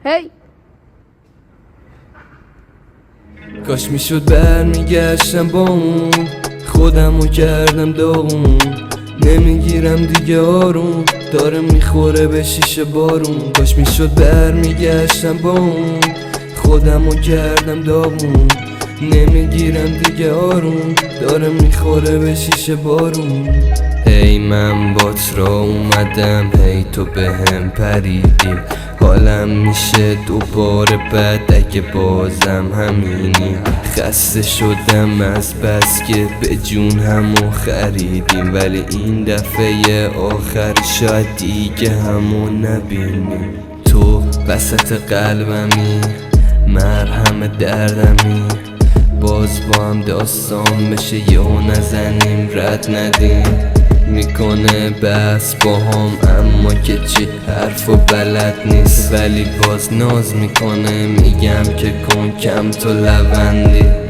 هی کاش میشد برمیگشتم با اون خودمو کردم داغون نمیگیرم دیگه آروم داره میخوره به شیشه بارون کاش میشد برمیگشتم با اون خودمو کردم داغون نمیگیرم دیگه آروم داره میخوره به شیشه بارون هی من بات را اومدم هی تو به هم پریدیم حالم میشه دوباره بد اگه بازم همینی خسته شدم از بس که به جون همو خریدیم ولی این دفعه آخر شاید دیگه همو نبینیم تو وسط قلبمی مرهم دردمی باز با هم داستان بشه یهو نزنیم رد ندیم میکنه بس با هم اما که چی حرف و بلد نیست ولی باز ناز میکنه میگم که کن کم تو لبندی